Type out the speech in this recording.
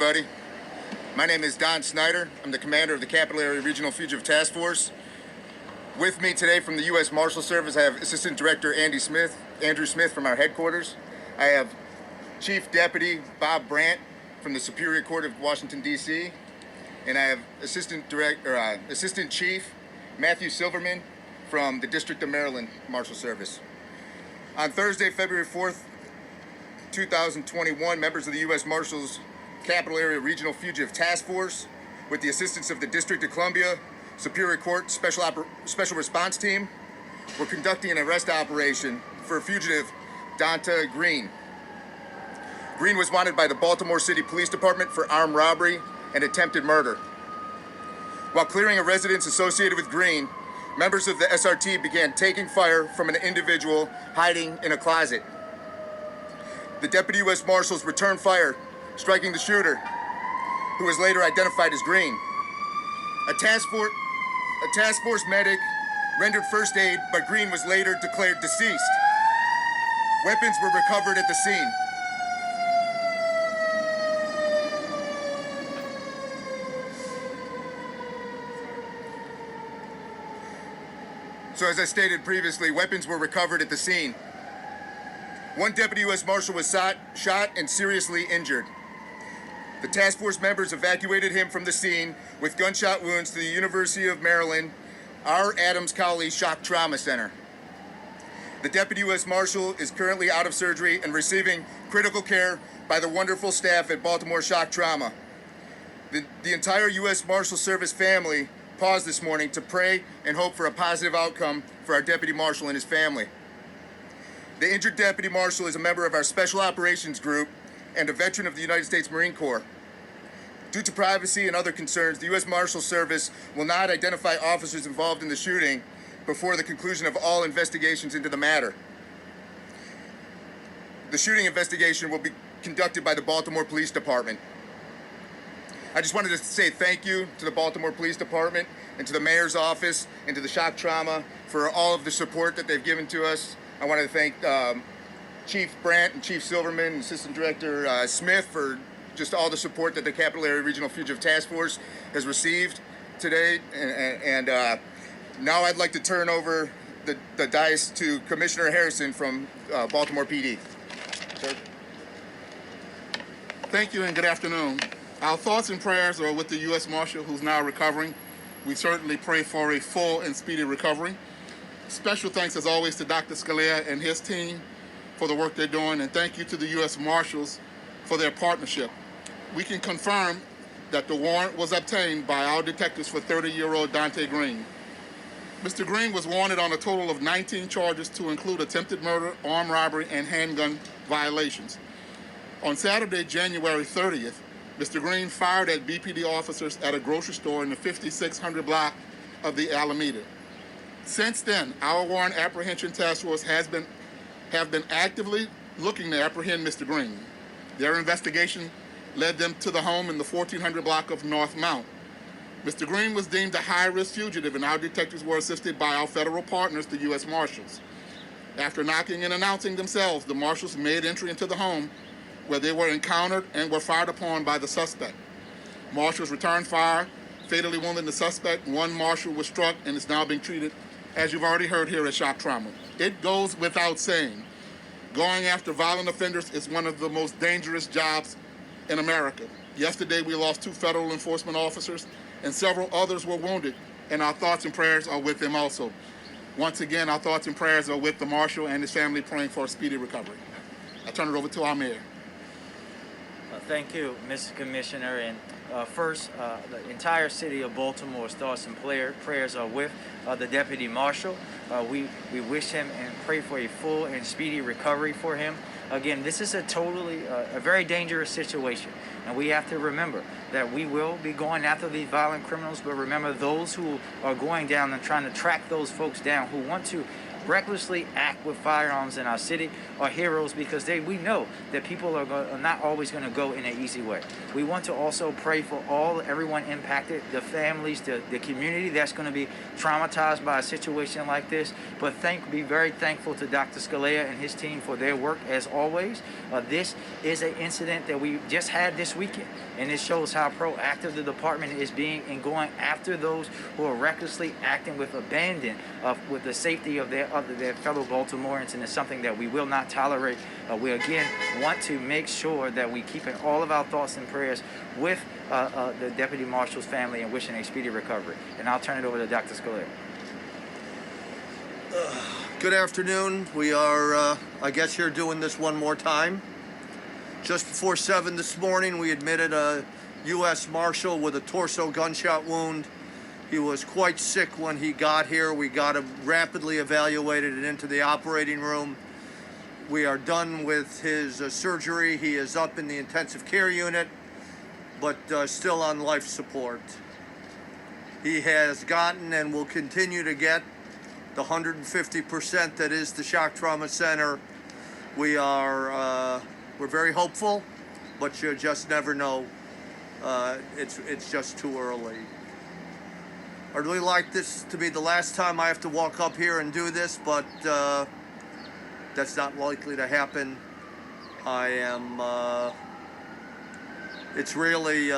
everybody. My name is Don Snyder. I'm the commander of the Capital Area Regional Fugitive Task Force. With me today from the U.S. Marshal Service, I have Assistant Director Andrew Smith from our headquarters. I have Chief Deputy Bob Brandt from the Superior Court of Washington, D.C. And I have Assistant Chief Matthew Silverman from the District of Maryland Marshal Service. On Thursday, February 4th, 2021, members of the U.S. Marshals Capital Area Regional Fugitive Task Force, with the assistance of the District of Columbia Superior Court Special Response Team, were conducting an arrest operation for fugitive Donta Green. Green was wanted by the Baltimore City Police Department for armed robbery and attempted murder. While clearing a residence associated with Green, members of the SRT began taking fire from an individual hiding in a closet. The Deputy U.S. Marshals returned fire, striking the shooter, who was later identified as Green. A task force medic rendered first aid, but Green was later declared deceased. Weapons were recovered at the scene. So as I stated previously, weapons were recovered at the scene. One Deputy U.S. Marshal was shot and seriously injured. The task force members evacuated him from the scene with gunshot wounds to the University of Maryland R. Adams Cowley Shock Trauma Center. The Deputy U.S. Marshal is currently out of surgery and receiving critical care by the wonderful staff at Baltimore Shock Trauma. The entire U.S. Marshal Service family paused this morning to pray and hope for a positive outcome for our Deputy Marshal and his family. The injured Deputy Marshal is a member of our Special Operations Group and a veteran of the United States Marine Corps. Due to privacy and other concerns, the U.S. Marshal Service will not identify officers involved in the shooting before the conclusion of all investigations into the matter. The shooting investigation will be conducted by the Baltimore Police Department. I just wanted to say thank you to the Baltimore Police Department and to the Mayor's office and to the Shock Trauma for all of the support that they've given to us. I want to thank Chief Brandt and Chief Silverman and Assistant Director Smith for just all the support that the Capital Area Regional Fugitive Task Force has received today. And now I'd like to turn over the dais to Commissioner Harrison from Baltimore PD. Sir? Thank you and good afternoon. Our thoughts and prayers are with the U.S. Marshal, who's now recovering. We certainly pray for a full and speedy recovery. Special thanks, as always, to Dr. Scalia and his team for the work they're doing, and thank you to the U.S. Marshals for their partnership. We can confirm that the warrant was obtained by our detectives for 30-year-old Donta Green. Mr. Green was wanted on a total of 19 charges to include attempted murder, armed robbery, and handgun violations. On Saturday, January 30th, Mr. Green fired at BPD officers at a grocery store in the 5600 block of the Alameda. Since then, our warrant apprehension task force have been actively looking to apprehend Mr. Green. Their investigation led them to the home in the 1400 block of North Mount. Mr. Green was deemed a high-risk fugitive, and our detectives were assisted by our federal partners, the U.S. Marshals. After knocking and announcing themselves, the Marshals made entry into the home, where they were encountered and were fired upon by the suspect. Marshals returned fire, fatally wounding the suspect. One Marshal was struck and is now being treated, as you've already heard here, at Shock Trauma. It goes without saying, going after violent offenders is one of the most dangerous jobs in America. Yesterday, we lost 2 federal enforcement officers, and several others were wounded, and our thoughts and prayers are with them also. Once again, our thoughts and prayers are with the Marshal and his family, praying for a speedy recovery. I turn it over to our Mayor. Thank you, Mr. Commissioner. And first, the entire city of Baltimore's thoughts and prayers are with the Deputy Marshal. We wish him and pray for a full and speedy recovery for him. Again, this is a very dangerous situation, and we have to remember that we will be going after these violent criminals, but remember, those who are going down and trying to track those folks down who want to recklessly act with firearms in our city are heroes, because we know that people are not always going to go in an easy way. We want to also pray for everyone impacted, the families, the community that's going to be traumatized by a situation like this. But be very thankful to Dr. Scalia and his team for their work as always. This is an incident that we just had this weekend, and it shows how proactive the department is being in going after those who are recklessly acting with abandon with the safety of their fellow Baltimoreans, and it's something that we will not tolerate. We again want to make sure that we keep in all of our thoughts and prayers with the Deputy Marshal's family and wishing a speedy recovery. And I'll turn it over to Dr. Scalera. Good afternoon. We are, I guess, here doing this one more time. Just before 7 this morning, we admitted a U.S. Marshal with a torso gunshot wound. He was quite sick when he got here. We got him rapidly evaluated and into the operating room. We are done with his surgery. He is up in the intensive care unit, but still on life support. He has gotten and will continue to get the 150% that is the shock trauma center. We're very hopeful, but you just never know. It's just too early. I'd really like this to be the last time I have to walk up here and do this, but that's not likely to happen. It's really